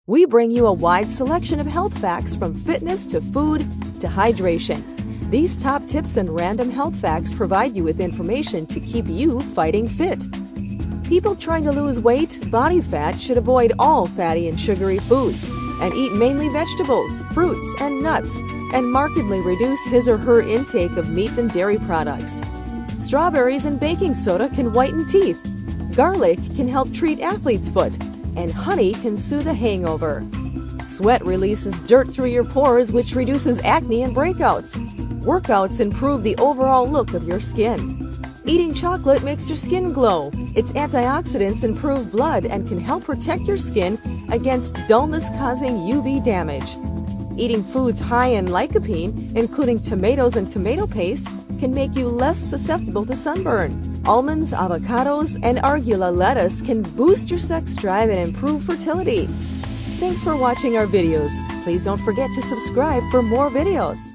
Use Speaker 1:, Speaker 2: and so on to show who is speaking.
Speaker 1: We bring you a wide selection of health facts from fitness to food to hydration. These top tips and random health facts provide you with information to keep you fighting fit. People trying to lose weight, body fat should avoid all fatty and sugary foods and eat mainly vegetables, fruits, and nuts, and markedly reduce his or her intake of meat and dairy products. Strawberries and baking soda can whiten teeth. Garlic can help treat athlete's foot, and honey can soothe a hangover. Sweat releases dirt through your pores, which reduces acne and breakouts. Workouts improve the overall look of your skin. Eating chocolate makes your skin glow. Its antioxidants improve blood and can help protect your skin against dullness-causing UV damage. Eating foods high in lycopene, including tomatoes and tomato paste, can make you less susceptible to sunburn. Almonds, avocados, and arugula lettuce can boost your sex drive and improve fertility. Thanks for watching our videos. Please don't forget to subscribe for more videos.